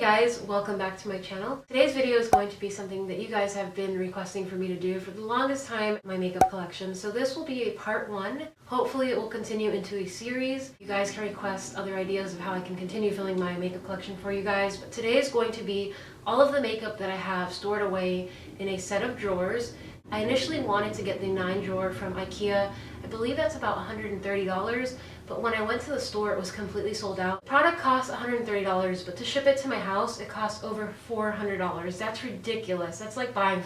guys, welcome back to my channel. Today's video is going to be something that you guys have been requesting for me to do for the longest time, my makeup collection. So this will be a part one. Hopefully it will continue into a series. You guys can request other ideas of how I can continue filling my makeup collection for you guys. But today is going to be all of the makeup that I have stored away in a set of drawers. I initially wanted to get the 9 drawer from IKEA. I believe that's about $130, but when I went to the store, it was completely sold out. The product costs $130, but to ship it to my house, it costs over $400. That's ridiculous. That's like buying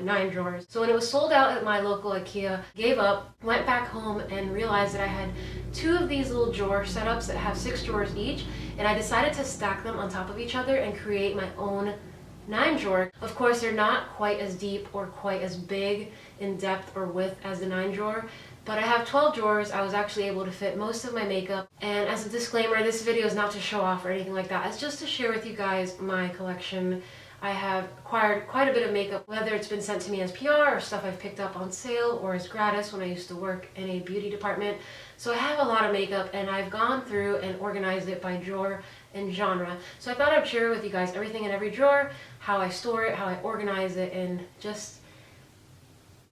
9 drawers. So when it was sold out at my local IKEA, gave up, went back home and realized that I had 2 of these little drawer setups that have 6 drawers each, and I decided to stack them on top of each other and create my own 9 drawer. Of course, they're not quite as deep or quite as big in depth or width as the 9 drawer, but I have 12 drawers. I was actually able to fit most of my makeup. And as a disclaimer, this video is not to show off or anything like that. It's just to share with you guys my collection. I have acquired quite a bit of makeup, whether it's been sent to me as PR or stuff I've picked up on sale or as gratis when I used to work in a beauty department. So I have a lot of makeup, and I've gone through and organized it by drawer and genre. So I thought I'd share with you guys everything in every drawer, how I store it, how I organize it, and just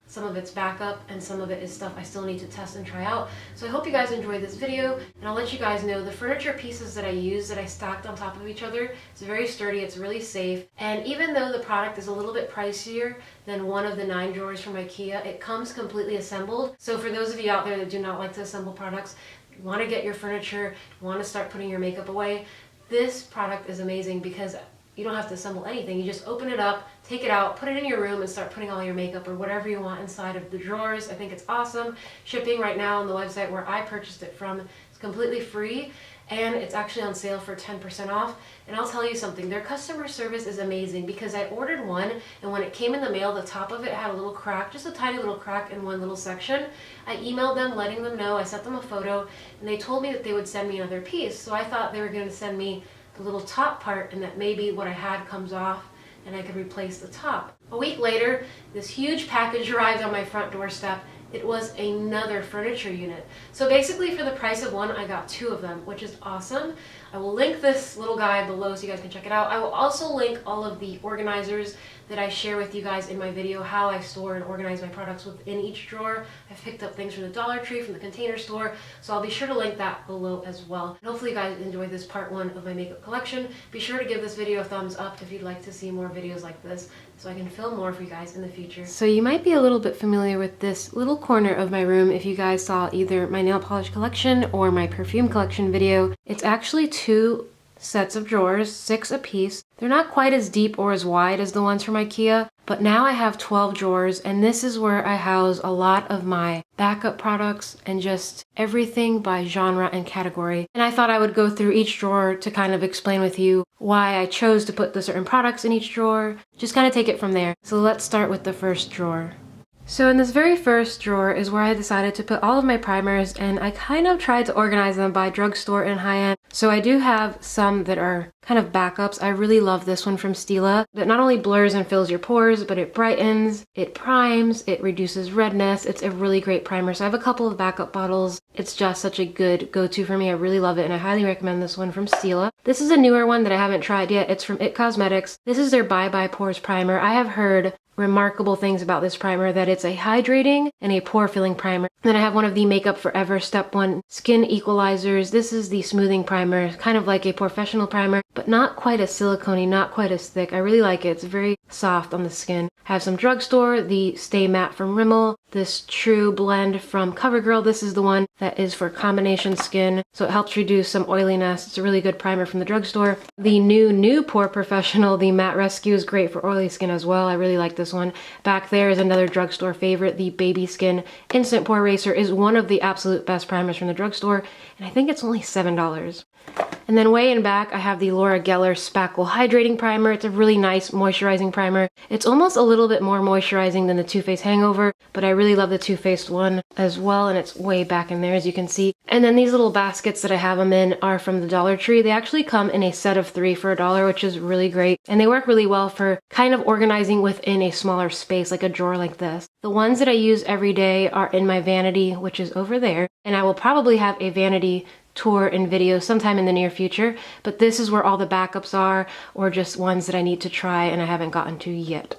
some of it's backup and some of it is stuff I still need to test and try out. So I hope you guys enjoyed this video, and I'll let you guys know the furniture pieces that I use that I stacked on top of each other. It's very sturdy, it's really safe, and even though the product is a little bit pricier than one of the 9 drawers from IKEA, it comes completely assembled. So for those of you out there that do not like to assemble products, you want to get your furniture, you want to start putting your makeup away, this product is amazing because you don't have to assemble anything. You just open it up, take it out, put it in your room, and start putting all your makeup or whatever you want inside of the drawers. I think it's awesome. Shipping right now on the website where I purchased it from is completely free, and it's actually on sale for 10% off. And I'll tell you something, their customer service is amazing because I ordered one, and when it came in the mail, the top of it had a little crack, just a tiny little crack in one little section. I emailed them letting them know, I sent them a photo, and they told me that they would send me another piece. So I thought they were going to send me the little top part, and that maybe what I had comes off and I could replace the top. A week later, this huge package arrived on my front doorstep. It was another furniture unit. So basically for the price of one, I got 2 of them, which is awesome. I will link this little guy below so you guys can check it out. I will also link all of the organizers that I share with you guys in my video, how I store and organize my products within each drawer. I've picked up things from the Dollar Tree, from the Container Store, so I'll be sure to link that below as well. And hopefully you guys enjoyed this part 1 of my makeup collection. Be sure to give this video a thumbs up if you'd like to see more videos like this, so I can film more for you guys in the future. So you might be a little bit familiar with this little corner of my room if you guys saw either my nail polish collection or my perfume collection video. It's actually 2 sets of drawers, 6 a piece. They're not quite as deep or as wide as the ones from IKEA, but now I have 12 drawers, and this is where I house a lot of my backup products and just everything by genre and category. And I thought I would go through each drawer to kind of explain with you why I chose to put the certain products in each drawer, just kind of take it from there. So let's start with the first drawer. So in this very first drawer is where I decided to put all of my primers, and I kind of tried to organize them by drugstore and high-end. So I do have some that are kind of backups. I really love this one from Stila that not only blurs and fills your pores, but it brightens, it primes, it reduces redness. It's a really great primer. So I have a couple of backup bottles. It's just such a good go-to for me. I really love it, and I highly recommend this one from Stila. This is a newer one that I haven't tried yet. It's from IT Cosmetics. This is their Bye Bye Pores Primer. I have heard remarkable things about this primer, that it's a hydrating and a pore filling primer. Then I have one of the Makeup Forever Step 1 Skin Equalizers. This is the smoothing primer, kind of like a professional primer, but not quite as silicone-y, not quite as thick. I really like it. It's very soft on the skin. I have some drugstore, the Stay Matte from Rimmel, this True Blend from CoverGirl. This is the one that is for combination skin, so it helps reduce some oiliness. It's a really good primer from the drugstore. The new Pore Professional, the Matte Rescue, is great for oily skin as well. I really like this one. Back there is another drugstore favorite. The Baby Skin Instant Pore Eraser is one of the absolute best primers from the drugstore, and I think it's only $7. And then way in back, I have the Laura Geller Spackle Hydrating Primer. It's a really nice moisturizing primer. It's almost a little bit more moisturizing than the Too Faced Hangover, but I really love the Too Faced one as well, and it's way back in there as you can see. And then these little baskets that I have them in are from the Dollar Tree. They actually come in a set of 3 for $1, which is really great. And they work really well for kind of organizing within a smaller space, like a drawer like this. The ones that I use every day are in my vanity, which is over there. And I will probably have a vanity tour and video sometime in the near future, but this is where all the backups are, or just ones that I need to try and I haven't gotten to yet.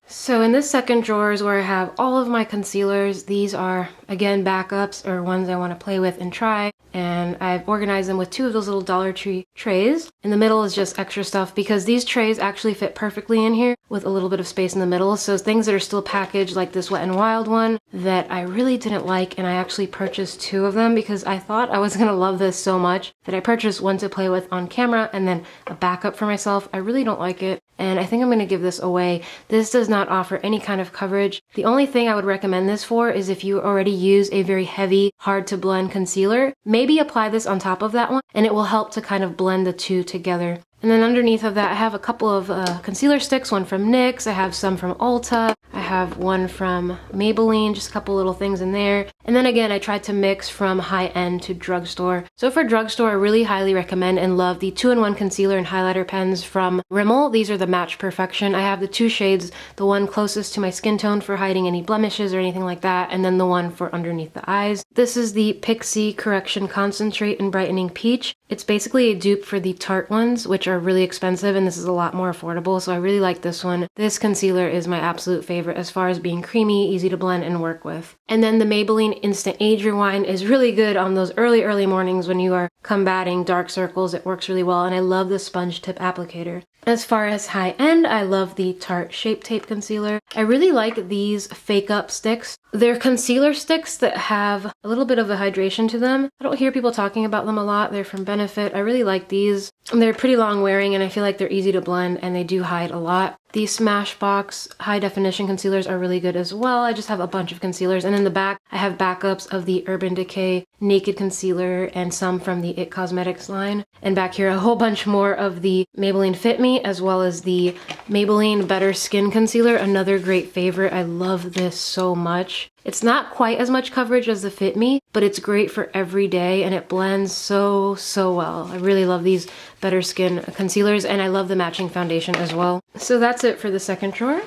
So in this second drawer is where I have all of my concealers. These are, again, backups or ones I want to play with and try. And I've organized them with 2 of those little Dollar Tree trays. In the middle is just extra stuff because these trays actually fit perfectly in here with a little bit of space in the middle. So things that are still packaged, like this Wet n Wild one that I really didn't like, and I actually purchased 2 of them because I thought I was gonna love this so much that I purchased one to play with on camera and then a backup for myself. I really don't like it, and I think I'm gonna give this away. This does not offer any kind of coverage. The only thing I would recommend this for is if you already use a very heavy, hard to blend concealer, maybe apply this on top of that one and it will help to kind of blend the two together. And then underneath of that, I have a couple of concealer sticks, one from NYX, I have some from Ulta, I have one from Maybelline, just a couple little things in there. And then again, I tried to mix from high-end to drugstore. So for drugstore, I really highly recommend and love the 2-in-1 concealer and highlighter pens from Rimmel. These are the Match Perfection. I have the 2 shades, the one closest to my skin tone for hiding any blemishes or anything like that, and then the one for underneath the eyes. This is the Pixie Correction Concentrate and Brightening Peach. It's basically a dupe for the Tarte ones, which are really expensive, and this is a lot more affordable, so I really like this one. This concealer is my absolute favorite as far as being creamy, easy to blend and work with. And then the Maybelline Instant Age Rewind is really good on those early mornings when you are combating dark circles. It works really well, and I love the sponge tip applicator. As far as high-end, I love the Tarte Shape Tape Concealer. I really like these Fake Up sticks. They're concealer sticks that have a little bit of a hydration to them. I don't hear people talking about them a lot. They're from Benefit. I really like these. They're pretty long wearing and I feel like they're easy to blend and they do hide a lot. These Smashbox high definition concealers are really good as well. I just have a bunch of concealers, and in the back I have backups of the Urban Decay Naked Concealer and some from the IT Cosmetics line. And back here a whole bunch more of the Maybelline Fit Me as well as the Maybelline Better Skin Concealer, another great favorite. I love this so much. It's not quite as much coverage as the Fit Me, but it's great for every day and it blends so well. I really love these Better Skin concealers, and I love the matching foundation as well. So that's it for the second drawer.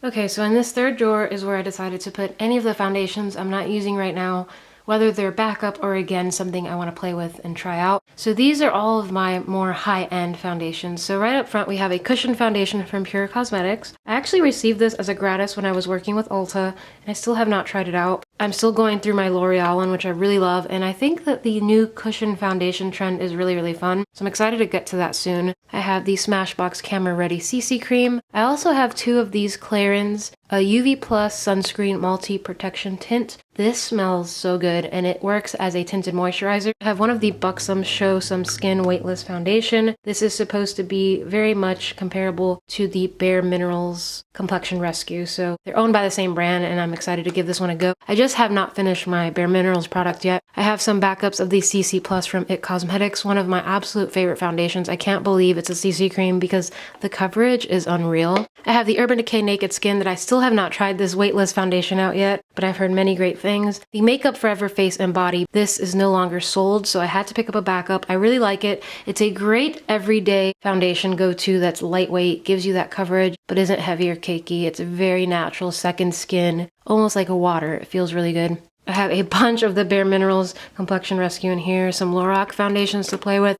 Okay, so in this third drawer is where I decided to put any of the foundations I'm not using right now, whether they're backup or again something I want to play with and try out. So these are all of my more high-end foundations. So right up front we have a cushion foundation from Pure Cosmetics. I actually received this as a gratis when I was working with Ulta, and I still have not tried it out. I'm still going through my L'Oreal one, which I really love, and I think that the new cushion foundation trend is really fun. So I'm excited to get to that soon. I have the Smashbox Camera Ready CC Cream. I also have 2 of these Clarins, a UV Plus Sunscreen Multi Protection Tint. This smells so good and it works as a tinted moisturizer. I have one of the Buxom Show Some Skin Weightless Foundation. This is supposed to be very much comparable to the Bare Minerals Complexion Rescue. So they're owned by the same brand and I'm excited to give this one a go. I just have not finished my Bare Minerals product yet. I have some backups of the CC Plus from IT Cosmetics, one of my absolute favorite foundations. I can't believe it's a CC cream because the coverage is unreal. I have the Urban Decay Naked Skin that I still have not tried this weightless foundation out yet, but I've heard many great things. The Makeup Forever Face and Body, this is no longer sold, so I had to pick up a backup. I really like it. It's a great everyday foundation go-to that's lightweight, gives you that coverage, but isn't heavy or cakey. It's a very natural second skin, almost like a water. It feels really good. I have a bunch of the Bare Minerals Complexion Rescue in here, some Lorac foundations to play with.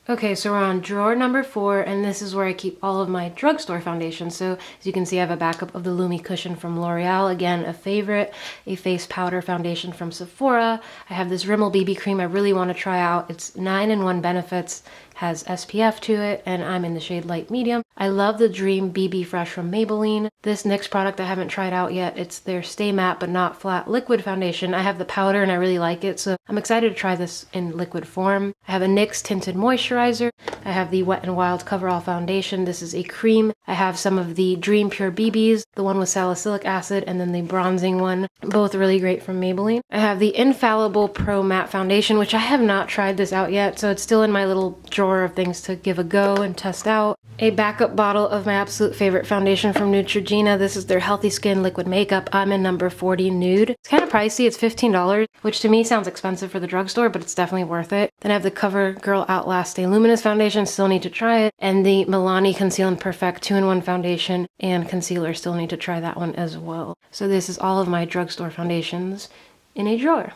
Okay, so we're on drawer number 4, and this is where I keep all of my drugstore foundations. So as you can see, I have a backup of the Lumi Cushion from L'Oreal, again, a favorite, a face powder foundation from Sephora. I have this Rimmel BB cream I really want to try out. It's 9-in-1 benefits, has SPF to it, and I'm in the shade light medium. I love the Dream BB Fresh from Maybelline. This NYX product I haven't tried out yet. It's their Stay Matte but Not Flat liquid foundation. I have the powder and I really like it, so I'm excited to try this in liquid form. I have a NYX Tinted Moisturizer. I have the Wet n Wild Coverall Foundation. This is a cream. I have some of the Dream Pure BBs, the one with salicylic acid, and then the bronzing one. Both really great from Maybelline. I have the Infallible Pro Matte Foundation, which I have not tried this out yet, so it's still in my little drawer of things to give a go and test out. A backup bottle of my absolute favorite foundation from Neutrogena. This is their Healthy Skin Liquid Makeup. I'm in number 40 Nude. It's kind of pricey. It's $15, which to me sounds expensive for the drugstore, but it's definitely worth it. Then I have the CoverGirl Outlast Stay Luminous Foundation. Still need to try it. And the Milani Conceal and Perfect 2-in-1 Foundation and Concealer. Still need to try that one as well. So this is all of my drugstore foundations in a drawer.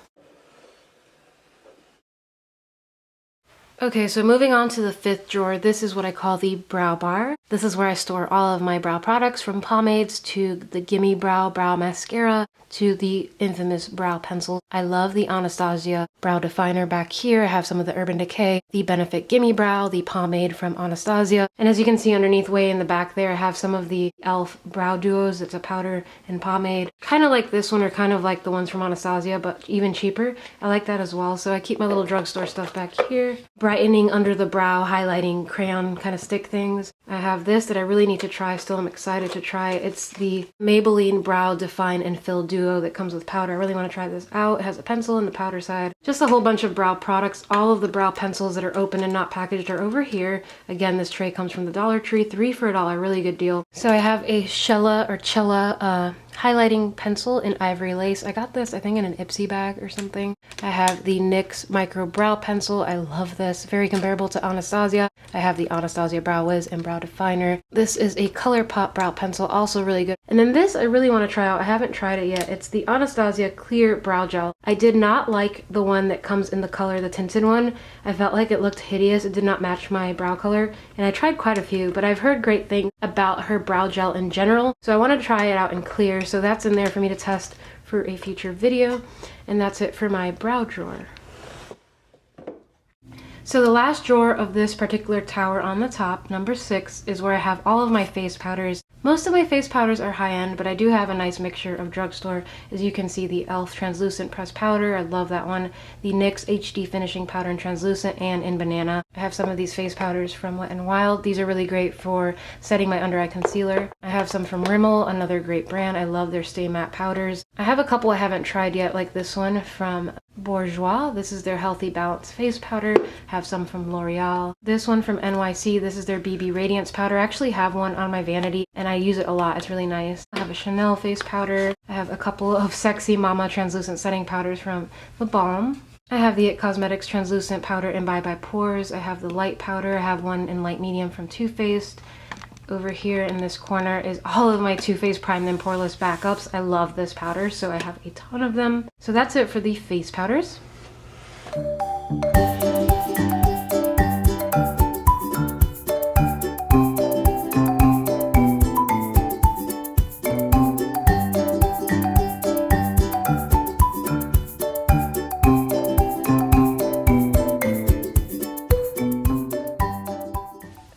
Okay, so moving on to the 5th drawer, this is what I call the brow bar. This is where I store all of my brow products, from pomades to the Gimme Brow Mascara to the infamous brow pencils. I love the Anastasia brow definer back here. I have some of the Urban Decay, the Benefit Gimme Brow, the pomade from Anastasia. And as you can see underneath way in the back there, I have some of the e.l.f. brow duos. It's a powder and pomade. Kind of like this one, or kind of like the ones from Anastasia, but even cheaper. I like that as well. So I keep my little drugstore stuff back here. Brightening under the brow, highlighting crayon kind of stick things. I have this that I really need to try. Still, I'm excited to try. It's the Maybelline Brow Define and Fill Duo that comes with powder. I really want to try this out. It has a pencil on the powder side. Just a whole bunch of brow products. All of the brow pencils that are open and not packaged are over here. Again, this tray comes from the Dollar Tree. 3 for $1. Really good deal. So I have a Cella highlighting pencil in ivory lace. I got this, I think, in an Ipsy bag or something. I have the NYX Micro Brow Pencil. I love this. Very comparable to Anastasia. I have the Anastasia Brow Wiz and Brow Definer. This is a ColourPop brow pencil, also really good. And then this I really want to try out. I haven't tried it yet. It's the Anastasia Clear Brow Gel. I did not like the one that comes in the color, the tinted one. I felt like it looked hideous. It did not match my brow color. And I tried quite a few, but I've heard great things about her brow gel in general. So I want to try it out in clear. So that's in there for me to test for a future video. And that's it for my brow drawer. So the last drawer of this particular tower on the top, number 6, is where I have all of my face powders. Most of my face powders are high-end, but I do have a nice mixture of drugstore. As you can see, the e.l.f. Translucent Pressed Powder, I love that one. The NYX HD Finishing Powder in Translucent and in Banana. I have some of these face powders from Wet n Wild. These are really great for setting my under-eye concealer. I have some from Rimmel, another great brand. I love their Stay Matte powders. I have a couple I haven't tried yet, like this one from Bourjois. This is their Healthy Balance Face Powder. I have some from L'Oreal. This one from NYC. This is their BB Radiance Powder. I actually have one on my vanity and I use it a lot. It's really nice. I have a Chanel face powder. I have a couple of Sexy Mama translucent setting powders from The Balm. I have the IT Cosmetics translucent powder in Bye Bye Pores. I have the light powder. I have one in light medium from Too Faced. Over here in this corner is all of my Too Faced Prime and Poreless backups. I love this powder, so I have a ton of them. So that's it for the face powders.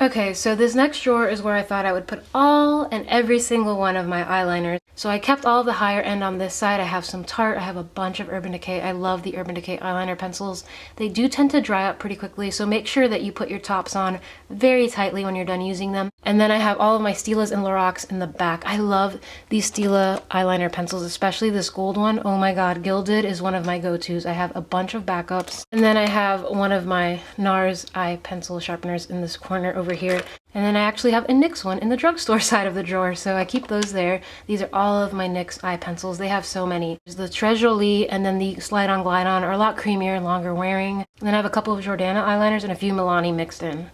Okay, so this next drawer is where I thought I would put all and every single one of my eyeliners. So I kept all of the higher end on this side. I have some Tarte. I have a bunch of Urban Decay. I love the Urban Decay eyeliner pencils. They do tend to dry up pretty quickly, so make sure that you put your tops on very tightly when you're done using them. And then I have all of my Stilas and Loracs in the back. I love these Stila eyeliner pencils, especially this gold one. Oh my god, Gilded is one of my go-tos. I have a bunch of backups. And then I have one of my NARS eye pencil sharpeners in this corner over here. And then I actually have a NYX one in the drugstore side of the drawer, so I keep those there. These are all of my NYX eye pencils. They have so many. There's the Très Jolie and then the Slide On Glide On are a lot creamier and longer wearing. And then I have a couple of Jordana eyeliners and a few Milani mixed in.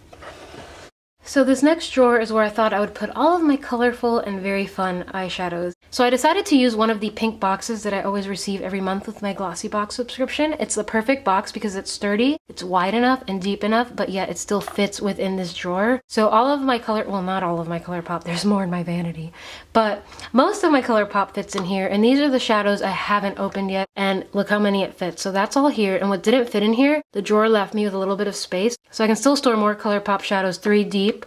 So this next drawer is where I thought I would put all of my colorful and very fun eyeshadows. So I decided to use one of the pink boxes that I always receive every month with my Glossy Box subscription. It's the perfect box because it's sturdy, it's wide enough and deep enough, but yet it still fits within this drawer. So all of my color, well, not all of my ColourPop, there's more in my vanity, but most of my ColourPop fits in here, and these are the shadows I haven't opened yet, and look how many it fits. So that's all here, and what didn't fit in here, the drawer left me with a little bit of space, so I can still store more ColourPop shadows 3 deep,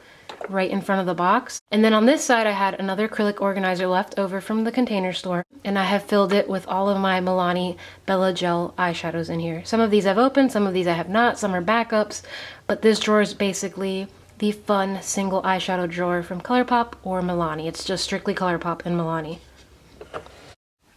right in front of the box. And then on this side I had another acrylic organizer left over from the Container Store, and I have filled it with all of my Milani Bella Gel eyeshadows in here. Some of these I've opened, some of these I have not, some are backups, but this drawer is basically the fun single eyeshadow drawer from ColourPop or Milani. It's just strictly ColourPop and Milani.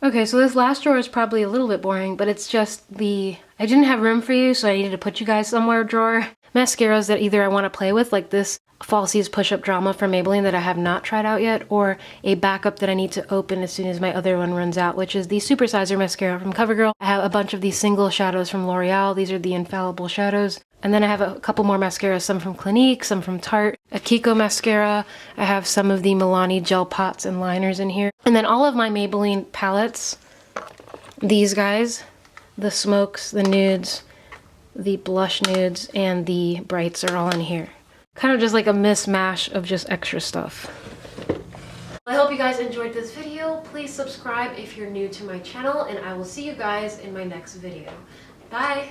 Okay, so this last drawer is probably a little bit boring, but it's just I didn't have room for you, so I needed to put you guys somewhere drawer. Mascaras that either I want to play with, like this Falsies Push-Up Drama from Maybelline that I have not tried out yet, or a backup that I need to open as soon as my other one runs out, which is the Supersizer Mascara from CoverGirl. I have a bunch of these single shadows from L'Oreal. These are the Infallible shadows. And then I have a couple more mascaras, some from Clinique, some from Tarte, a Kiko mascara. I have some of the Milani gel pots and liners in here. And then all of my Maybelline palettes, these guys, the smokes, the nudes, the blush nudes, and the brights are all in here. Kind of just like a mismatch of just extra stuff. I hope you guys enjoyed this video. Please subscribe if you're new to my channel, and I will see you guys in my next video. Bye!